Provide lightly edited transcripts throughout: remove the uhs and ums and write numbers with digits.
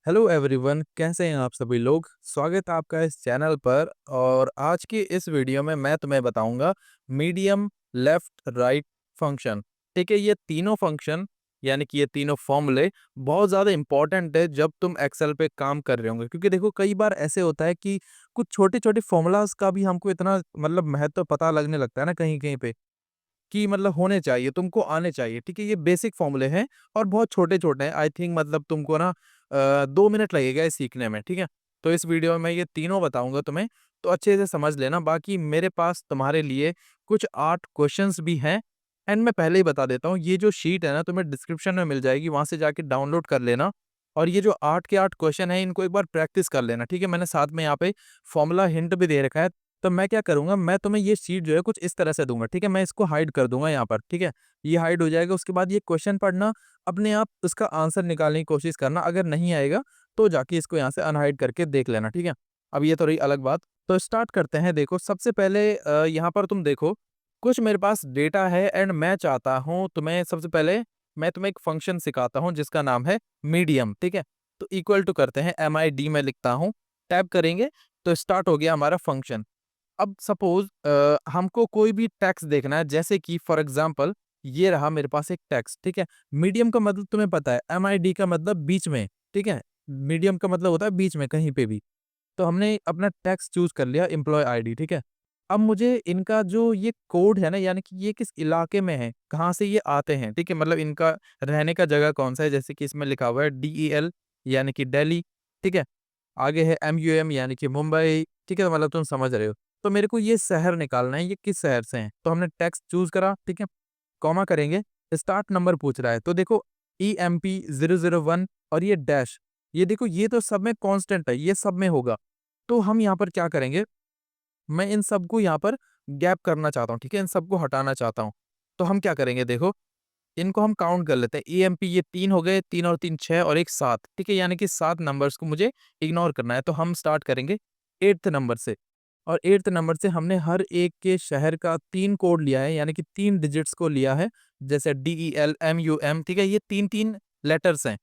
Hello everyone, कैसे हैं आप सभी लोग। स्वागत है आपका इस चैनल पर। और आज की इस वीडियो में मैं तुम्हें बताऊंगा मीडियम, लेफ्ट, राइट फंक्शन। ठीक है, ये तीनों फंक्शन यानी कि ये तीनों फॉर्मूले बहुत ज़्यादा इंपॉर्टेंट है जब तुम एक्सेल पे काम कर रहे होंगे। क्योंकि देखो, कई बार ऐसे होता है कि कुछ छोटे छोटे फॉर्मूलाज का भी हमको इतना महत्व पता लगने लगता है ना कहीं कहीं पे, कि होने चाहिए, तुमको आने चाहिए। ठीक है, ये बेसिक फॉर्मूले हैं और बहुत छोटे-छोटे हैं। आई थिंक तुमको ना 2 मिनट लगेगा ये सीखने में, ठीक है? तो इस वीडियो में ये तीनों बताऊँगा तुम्हें, तो अच्छे से समझ लेना। बाकी मेरे पास तुम्हारे लिए कुछ 8 क्वेश्चंस भी हैं। एंड मैं पहले ही बता देता हूँ, ये जो शीट है ना तुम्हें डिस्क्रिप्शन में मिल जाएगी, वहाँ से जाके डाउनलोड कर लेना। और ये जो 8 के 8 क्वेश्चन हैं, इनको एक बार प्रैक्टिस कर लेना, ठीक है? मैंने साथ में यहाँ पे फॉर्मूला हिंट भी दे रखा है। तो मैं क्या करूँगा, मैं तुम्हें ये शीट जो है कुछ इस तरह से दूँगा, ठीक है? मैं इसको हाइड कर दूँगा यहाँ पर, ठीक है? ये हाइड हो जाएगा, उसके बाद ये क्वेश्चन पढ़ना, अपने आप उसका आंसर निकालने की कोशिश करना। अगर नहीं आएगा, तो जाके इसको यहाँ से अनहाइड करके देख लेना, ठीक है? अब ये तो रही अलग बात, तो स्टार्ट करते हैं। देखो, सबसे पहले यहाँ पर तुम देखो, कुछ मेरे पास डेटा है एंड मैं चाहता हूँ तुम्हें सबसे पहले मैं तुम्हें एक फंक्शन सिखाता हूँ जिसका नाम है मीडियम, ठीक है? तो इक्वल टू करते हैं, MID में लिखता हूँ, टैब करेंगे, तो स्टार्ट हो गया हमारा फंक्शन। अब सपोज हमको कोई भी टेक्स्ट देखना है, जैसे कि फॉर एग्जांपल ये रहा मेरे पास एक टेक्स्ट, ठीक है? मीडियम का मतलब तुम्हें पता है, MID का मतलब बीच में, ठीक है? मीडियम का मतलब होता है बीच में कहीं पे भी। तो हमने अपना टेक्स्ट चूज कर लिया, एम्प्लॉय आईडी, ठीक है? अब मुझे इनका जो ये कोड है ना, यानी कि ये किस इलाके में है, कहाँ से ये आते हैं, ठीक है? इनका रहने का जगह कौन सा है, जैसे कि इसमें लिखा हुआ है DEL यानी कि दिल्ली, ठीक है? आगे है MUM यानी कि मुंबई, ठीक है? तुम समझ रहे हो। तो मेरे को ये शहर निकालना है, ये किस शहर से हैं। तो हमने टेक्स्ट चूज़ करा, ठीक है? कॉमा करेंगे, स्टार्ट नंबर पूछ रहा है, तो देखो EMP 001 और ये डैश, ये देखो ये तो सब में कांस्टेंट है, ये सब में होगा। तो हम यहाँ पर क्या करेंगे, मैं इन सबको यहाँ पर गैप करना चाहता हूँ, ठीक है? इन सबको हटाना चाहता हूँ। तो हम क्या करेंगे, देखो इनको हम काउंट कर लेते हैं। EMP ये 3 हो गए, 3 और 3 6 और एक 7, ठीक है? यानी कि 7 नंबर्स को मुझे इग्नोर करना है। तो हम स्टार्ट करेंगे 8th नंबर से, और 8th नंबर से हमने हर एक के शहर का 3 कोड लिया है, यानी कि 3 डिजिट्स को लिया है। जैसे DEL, MUM, ठीक है? ये 3-3 लेटर्स हैं।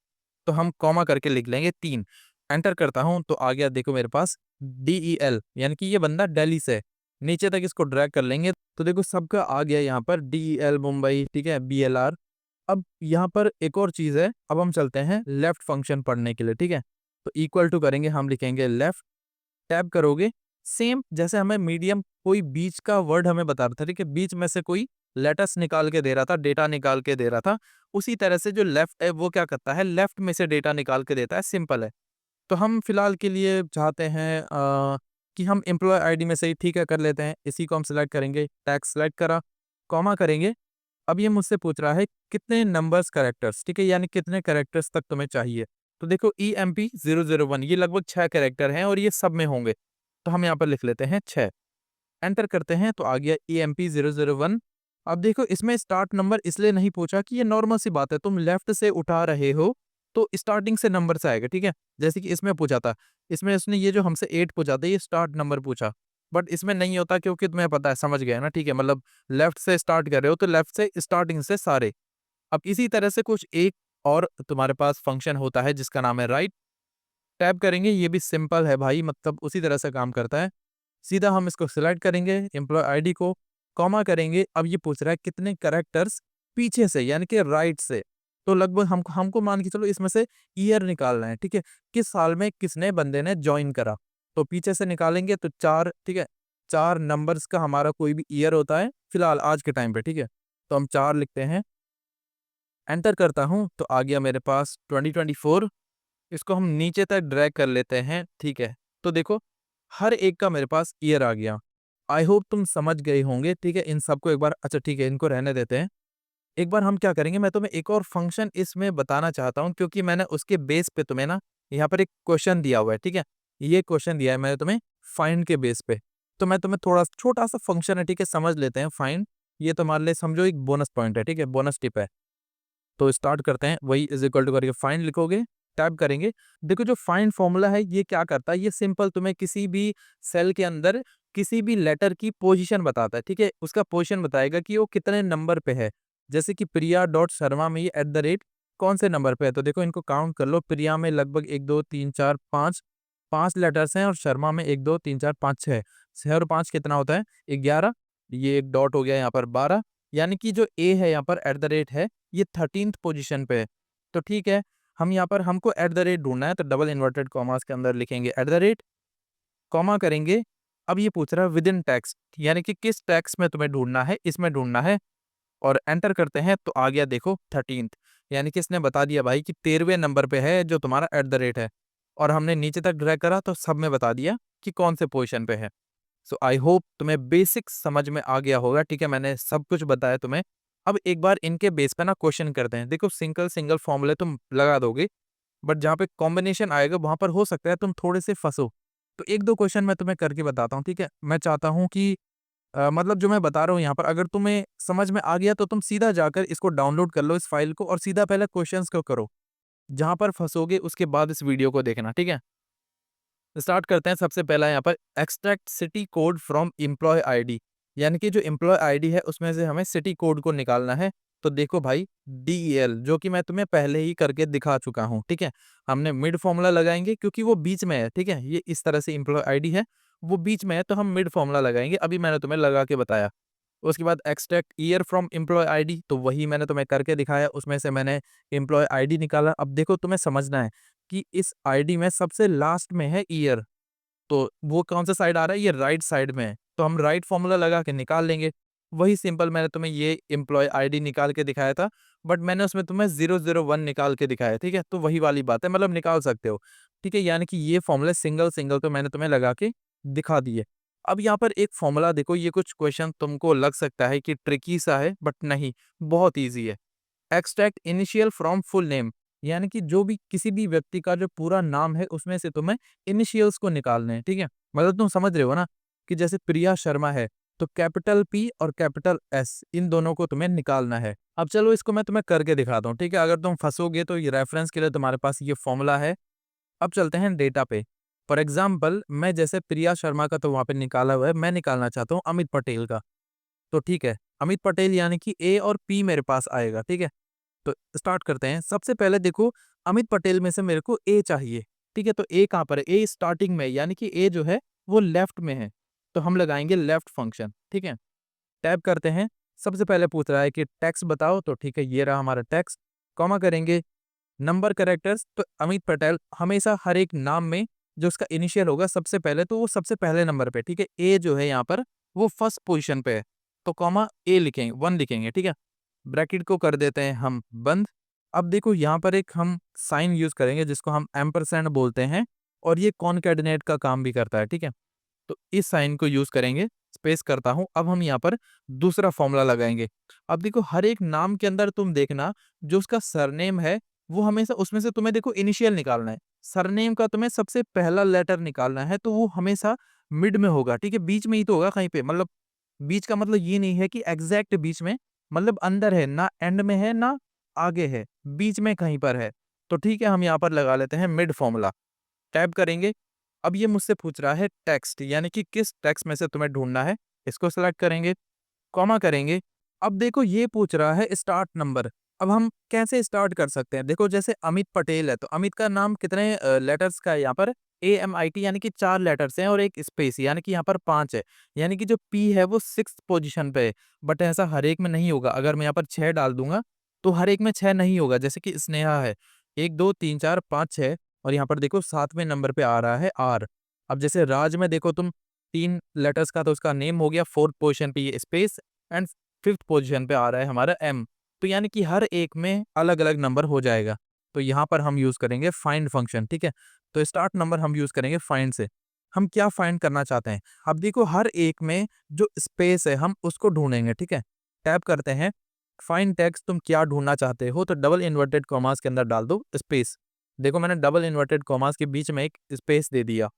तो हम कॉमा करके लिख लेंगे 3। एंटर करता हूँ, तो आ गया देखो मेरे पास DEL, यानी कि ये बंदा दिल्ली से है। नीचे तक इसको ड्रैग कर लेंगे, तो देखो सबका आ गया यहाँ पर DEL मुंबई, ठीक है? BLR। अब यहाँ पर एक और चीज़ है, अब हम चलते हैं लेफ्ट फंक्शन पढ़ने के लिए, ठीक है? तो इक्वल टू करेंगे, हम लिखेंगे लेफ्ट, टैब करोगे, सेम जैसे हमें मीडियम कोई बीच का वर्ड हमें बता रहा था, ठीक है? बीच में से कोई लेटर्स निकाल के दे रहा था, डेटा निकाल के दे रहा था, उसी तरह से जो लेफ्ट है वो क्या करता है, लेफ्ट में से डेटा निकाल के देता है, सिंपल है। तो हम फिलहाल के लिए चाहते हैं कि हम एम्प्लॉय आईडी में से ही ठीक है कर लेते हैं, इसी को हम सिलेक्ट करेंगे, टैक्स सिलेक्ट करा, कॉमा करेंगे। अब ये मुझसे पूछ रहा है कितने नंबर्स कैरेक्टर्स, ठीक है? यानी कितने कैरेक्टर्स तक तुम्हें चाहिए। तो देखो EMP 001 ये लगभग 6 कैरेक्टर हैं और ये सब में होंगे। तो हम यहाँ पर लिख लेते हैं 6। एंटर करते हैं, तो आ गया EMP 001। अब देखो इसमें स्टार्ट नंबर इसलिए नहीं पूछा कि ये नॉर्मल सी बात है, तुम लेफ्ट से उठा रहे हो तो स्टार्टिंग से नंबर से आएगा, ठीक है? जैसे कि इसमें पूछा था, इसमें उसने ये जो हमसे 8 पूछा था, ये स्टार्ट नंबर पूछा। बट इसमें नहीं होता क्योंकि तुम्हें पता है, समझ गए ना, ठीक है? लेफ्ट से स्टार्ट कर रहे हो तो लेफ्ट से स्टार्टिंग से सारे। अब इसी तरह से कुछ एक और तुम्हारे पास फंक्शन होता है जिसका नाम है राइट। टैप करेंगे, ये भी सिंपल है भाई, उसी तरह से काम करता है। सीधा हम इसको सिलेक्ट करेंगे, एम्प्लॉय आईडी को, कॉमा करेंगे। अब ये पूछ रहा है कितने कैरेक्टर्स पीछे से, यानी कि राइट से। तो लगभग हमको हमको मान के चलो इसमें से ईयर निकालना है, ठीक है? किस साल में किसने बंदे ने जॉइन करा। तो पीछे से निकालेंगे तो 4, ठीक है? 4 नंबर्स का हमारा कोई भी ईयर होता है, फिलहाल आज के टाइम पे, ठीक है? तो हम 4 लिखते हैं, एंटर करता हूँ, तो आ गया मेरे पास 2024। इसको हम नीचे तक ड्रैग कर लेते हैं, ठीक है? तो देखो हर एक का मेरे पास ईयर आ गया। आई होप तुम समझ गए होंगे, ठीक है? इन सबको एक बार, अच्छा ठीक है, इनको रहने देते हैं। एक बार हम क्या करेंगे, मैं तुम्हें एक और फंक्शन इसमें बताना चाहता हूँ, क्योंकि मैंने उसके बेस पे तुम्हें ना यहाँ पर एक क्वेश्चन दिया हुआ है, ठीक है? ये क्वेश्चन दिया है मैंने तुम्हें फाइंड के बेस पे। तो मैं तुम्हें थोड़ा छोटा सा फंक्शन है, ठीक है? समझ लेते हैं फाइंड। ये तुम्हारे लिए समझो एक बोनस पॉइंट है, ठीक है? बोनस टिप है। तो स्टार्ट करते हैं, वही इज इक्वल टू करके फाइंड लिखोगे, टैब करेंगे। देखो जो फाइंड फॉर्मूला है ये क्या करता है, ये सिंपल तुम्हें किसी भी सेल के अंदर किसी भी लेटर की पोजीशन बताता है, ठीक है? उसका पोजीशन बताएगा कि वो कितने नंबर पे है। जैसे कि प्रिया डॉट शर्मा में ये कौन से नंबर पे है। तो देखो इनको काउंट कर लो, प्रिया में लगभग 1 2 3 4 5 5 लेटर्स हैं और शर्मा में 1 2 3 4 5 6 6 और 5 कितना होता है 11। ये एक डॉट हो गया यहाँ पर 12, यानी कि जो ए है यहाँ पर एट द रेट है ये 13th पोजीशन पे है। तो ठीक है, हम यहाँ पर हमको एट द रेट ढूंढना है, तो डबल इन्वर्टेड कॉमास के अंदर लिखेंगे एट द रेट, कॉमा करेंगे। अब ये पूछ रहा है विद इन टैक्स, यानी कि किस टैक्स में तुम्हें ढूंढना है, इसमें ढूंढना है, और एंटर करते हैं तो आ गया देखो 13th, यानी कि इसने बता दिया भाई कि 13वें नंबर पे है जो तुम्हारा एट द रेट है। और हमने नीचे तक ड्रैग करा तो सब में बता दिया कि कौन से पोजीशन पे है। सो आई होप तुम्हें बेसिक समझ में आ गया होगा। ठीक है, मैंने सब कुछ बताया तुम्हें। अब एक बार इनके बेस पे ना क्वेश्चन करते हैं। देखो सिंगल सिंगल फॉर्मूले तुम लगा दोगे, बट जहाँ पे कॉम्बिनेशन आएगा वहां पर हो सकता है तुम थोड़े से फंसो। तो एक दो क्वेश्चन मैं तुम्हें करके बताता हूँ। ठीक है, मैं चाहता हूँ कि मतलब जो मैं बता रहा हूँ यहाँ पर अगर तुम्हें समझ में आ गया तो तुम सीधा जाकर इसको डाउनलोड कर लो इस फाइल को, और सीधा पहले क्वेश्चंस को करो। जहाँ पर फंसोगे उसके बाद इस वीडियो को देखना। ठीक है, स्टार्ट करते हैं। सबसे पहला यहाँ पर extract city code from employ ID, यानी कि जो एम्प्लॉय आईडी है उसमें से हमें सिटी कोड को निकालना है। तो देखो भाई DEL जो कि मैं तुम्हें पहले ही करके दिखा चुका हूँ। ठीक है, हमने मिड फॉर्मूला लगाएंगे क्योंकि वो बीच में है। ठीक है, ये इस तरह से एम्प्लॉय आईडी है, वो बीच में है, तो हम मिड फॉर्मूला लगाएंगे। अभी मैंने तुम्हें लगा के बताया। उसके बाद extract year from employ ID, तो वही मैंने तुम्हें करके दिखाया, उसमें से मैंने एम्प्लॉय आईडी निकाला। अब देखो तुम्हें समझना है कि इस आईडी में सबसे लास्ट में है ईयर, तो वो कौन सा साइड आ रहा है, ये राइट साइड में है, तो हम राइट फॉर्मूला लगा के निकाल लेंगे। वही सिंपल मैंने तुम्हें ये एम्प्लॉय आईडी निकाल के दिखाया था, बट मैंने उसमें तुम्हें 001 निकाल के दिखाया। ठीक है, तो वही वाली बात है, मतलब निकाल सकते हो। ठीक है, यानी कि ये फॉर्मूले सिंगल सिंगल तो मैंने तुम्हें लगा के दिखा दिए। अब यहाँ पर एक फॉर्मूला देखो, ये कुछ क्वेश्चन तुमको लग सकता है कि ट्रिकी सा है, बट नहीं, बहुत ईजी है। Extract initial from full name, यानी कि जो भी किसी भी व्यक्ति का जो पूरा नाम है उसमें से तुम्हें इनिशियल्स को निकालने हैं। ठीक है, मतलब तुम समझ रहे हो ना कि जैसे प्रिया शर्मा है तो कैपिटल P और कैपिटल S इन दोनों को तुम्हें निकालना है। अब चलो इसको मैं तुम्हें करके दिखाता हूँ। ठीक है, अगर तुम फंसोगे तो ये रेफरेंस के लिए तुम्हारे पास ये फॉर्मूला है। अब चलते हैं डेटा पे। फॉर एग्जाम्पल मैं जैसे प्रिया शर्मा का तो वहां पे निकाला हुआ है, मैं निकालना चाहता हूँ अमित पटेल का। तो ठीक है, अमित पटेल यानी कि A और P मेरे पास आएगा। ठीक है, तो स्टार्ट करते हैं। सबसे पहले देखो अमित पटेल में से मेरे को ए चाहिए। ठीक है, तो ए कहाँ पर है, ए स्टार्टिंग में, यानी कि ए जो है वो लेफ्ट में है, तो हम लगाएंगे लेफ्ट फंक्शन। ठीक है, टैब करते हैं। सबसे पहले पूछ रहा है कि टैक्स बताओ, तो ठीक है ये रहा हमारा टैक्स। कॉमा करेंगे, नंबर कैरेक्टर्स, तो अमित पटेल हमेशा हर एक नाम में जो उसका इनिशियल होगा सबसे पहले, तो वो सबसे पहले नंबर पे। ठीक है, ए जो है यहाँ पर वो फर्स्ट पोजिशन पे है, तो कॉमा ए लिखेंगे, 1 लिखेंगे। ठीक है, ब्रैकेट को कर देते हैं हम बंद। अब देखो यहाँ पर एक हम साइन यूज करेंगे जिसको हम एम्परसैंड बोलते हैं, और ये कॉनकैटिनेट का काम भी करता है। ठीक है, तो इस साइन को यूज करेंगे। स्पेस करता हूं। अब हम यहाँ पर दूसरा फॉर्मूला लगाएंगे। अब देखो हर एक नाम के अंदर तुम देखना जो उसका सरनेम है वो हमेशा उसमें से तुम्हें देखो इनिशियल निकालना है। सरनेम का तुम्हें सबसे पहला लेटर निकालना है, तो वो हमेशा मिड में होगा। ठीक है, बीच में ही तो होगा कहीं पे, मतलब बीच का मतलब ये नहीं है कि एग्जैक्ट बीच में, मतलब अंदर है ना, एंड में है ना आगे है, बीच में कहीं पर है। तो ठीक है, हम यहाँ पर लगा लेते हैं मिड फॉर्मूला। टैब करेंगे। अब ये मुझसे पूछ रहा है टेक्स्ट, यानी कि किस टेक्स्ट में से तुम्हें ढूंढना है, इसको सेलेक्ट करेंगे, कॉमा करेंगे। अब देखो ये पूछ रहा है स्टार्ट नंबर। अब हम कैसे स्टार्ट कर सकते हैं, देखो जैसे अमित पटेल है तो अमित का नाम कितने लेटर्स का है यहाँ पर, AMIT, यानी कि 4 लेटर्स हैं और एक स्पेस, यानी कि यहाँ पर 5 है, यानी कि जो P है वो 6th पोजीशन पे है। बट ऐसा हर एक में नहीं होगा, अगर मैं यहाँ पर 6 डाल दूंगा तो हर एक में 6 नहीं होगा। जैसे कि स्नेहा है 1 2 3 4 5 6, और यहाँ पर देखो 7वें नंबर पे आ रहा है R। अब जैसे राज में देखो तुम 3 लेटर्स का, तो उसका नेम हो गया 4th पोजीशन पे ये स्पेस, एंड 5th पोजीशन पे आ रहा है हमारा M। तो यानी कि हर एक में अलग अलग नंबर हो जाएगा। तो यहाँ पर हम यूज करेंगे फाइंड फंक्शन। ठीक है, तो स्टार्ट नंबर हम यूज करेंगे फाइंड से। हम क्या फाइंड करना चाहते हैं, अब देखो हर एक में जो स्पेस है हम उसको ढूंढेंगे। ठीक है, टैप करते हैं। फाइंड टेक्स्ट, तुम क्या ढूंढना चाहते हो, तो डबल इन्वर्टेड कॉमास के अंदर डाल दो स्पेस। देखो मैंने डबल इन्वर्टेड कॉमास के बीच में एक स्पेस दे दिया,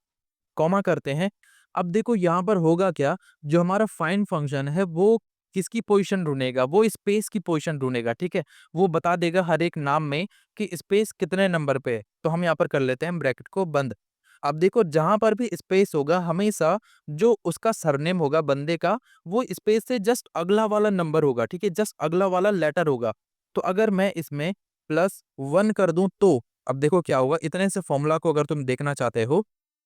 कॉमा करते हैं। अब देखो यहाँ पर होगा क्या, जो हमारा फाइंड फंक्शन है वो किसकी पोजीशन ढूंढेगा, वो स्पेस की पोजीशन ढूंढेगा। ठीक है, वो बता देगा हर एक नाम में कि स्पेस कितने नंबर पे है। तो हम यहाँ पर कर लेते हैं ब्रैकेट को बंद। अब देखो जहां पर भी स्पेस होगा हमेशा जो उसका सरनेम होगा बंदे का, वो स्पेस से जस्ट अगला वाला नंबर होगा। ठीक है, जस्ट अगला वाला लेटर होगा। तो अगर मैं इसमें प्लस 1 कर दूं तो अब देखो क्या होगा। इतने से फॉर्मूला को अगर तुम देखना चाहते हो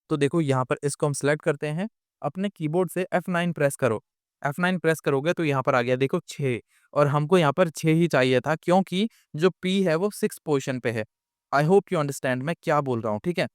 तो देखो यहाँ पर इसको हम सेलेक्ट करते हैं। अपने कीबोर्ड से F9 प्रेस करो। F9 प्रेस करोगे तो यहाँ पर आ गया देखो 6 और हमको यहाँ पर 6 ही चाहिए था क्योंकि जो P है वो 6 पोजीशन पे है। आई होप यू अंडरस्टैंड मैं क्या बोल रहा हूँ, ठीक है?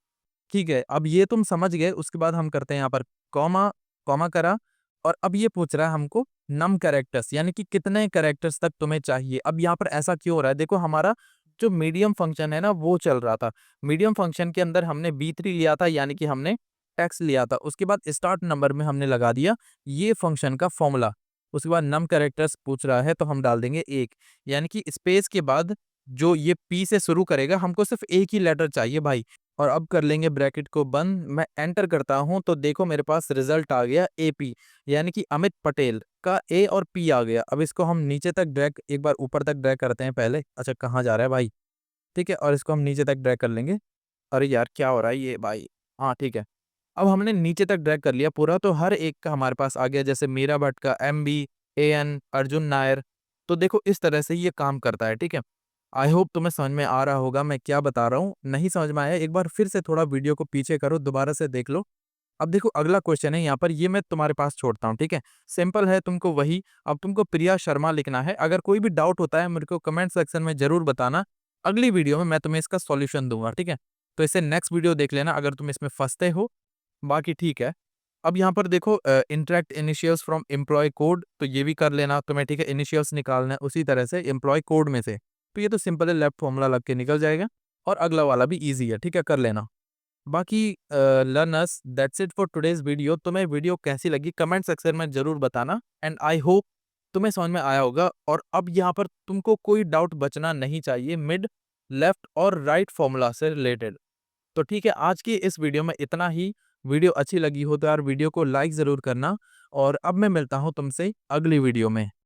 ठीक है, अब ये तुम समझ गए। उसके बाद हम करते हैं यहाँ पर कॉमा, कॉमा करा और अब ये पूछ रहा है हमको नम कैरेक्टर्स यानी कि कितने कैरेक्टर्स तक तुम्हें चाहिए। अब यहाँ पर ऐसा क्यों हो रहा है? देखो हमारा जो मीडियम फंक्शन है ना वो चल रहा था। मीडियम फंक्शन के अंदर हमने B3 लिया था यानी कि हमने टेक्स्ट लिया था। उसके बाद स्टार्ट नंबर में हमने लगा दिया ये फंक्शन का फॉर्मूला। उसके बाद नम कैरेक्टर्स पूछ रहा है तो हम डाल देंगे 1 यानी कि स्पेस के बाद जो ये P से शुरू करेगा हमको सिर्फ एक ही लेटर चाहिए भाई। और अब कर लेंगे ब्रैकेट को बंद। मैं एंटर करता हूं तो देखो मेरे पास रिजल्ट आ गया AP यानी कि अमित पटेल का A और P आ गया। अब इसको हम नीचे तक ड्रैग, एक बार ऊपर तक ड्रैग करते हैं पहले। अच्छा कहाँ जा रहा है भाई? ठीक है, और इसको हम नीचे तक ड्रैग कर लेंगे। अरे यार क्या हो रहा है ये भाई? हाँ ठीक है, अब हमने नीचे तक ड्रैग कर लिया पूरा तो हर एक का हमारे पास आ गया। जैसे मीरा भट्ट का MB, AN, अर्जुन नायर। तो देखो इस तरह से ये काम करता है, ठीक है? आई होप तुम्हें समझ में आ रहा होगा मैं क्या बता रहा हूँ। नहीं समझ में आया एक बार फिर से थोड़ा वीडियो को पीछे करो, दोबारा से देख लो। अब देखो अगला क्वेश्चन है यहाँ पर, ये मैं तुम्हारे पास छोड़ता हूँ, ठीक है? सिंपल है, तुमको वही। अब तुमको प्रिया शर्मा लिखना है। अगर कोई भी डाउट होता है मेरे को कमेंट सेक्शन में जरूर बताना। अगली वीडियो में मैं तुम्हें इसका सॉल्यूशन दूंगा, ठीक है? तो इसे नेक्स्ट वीडियो देख लेना अगर तुम इसमें फंसते हो। बाकी ठीक है। अब यहाँ पर देखो interact initials from employ code, तो ये भी कर लेना तुम्हें, ठीक है? इनिशियल्स निकालना है उसी तरह से एम्प्लॉय कोड में से। तो ये तो सिंपल है, लेफ्ट फॉर्मूला लग के निकल जाएगा। और अगला वाला भी इजी है, ठीक है? कर लेना। बाकी learners that's it for today's video. तुम्हें वीडियो कैसी लगी कमेंट सेक्शन में जरूर बताना। एंड आई होप तुम्हें समझ में आया होगा। और अब यहाँ पर तुमको कोई डाउट बचना नहीं चाहिए मिड, लेफ्ट और राइट फॉर्मूला से रिलेटेड। तो ठीक है, आज की इस वीडियो में इतना ही। वीडियो अच्छी लगी हो तो यार वीडियो को लाइक ज़रूर करना। और अब मैं मिलता हूँ तुमसे अगली वीडियो में।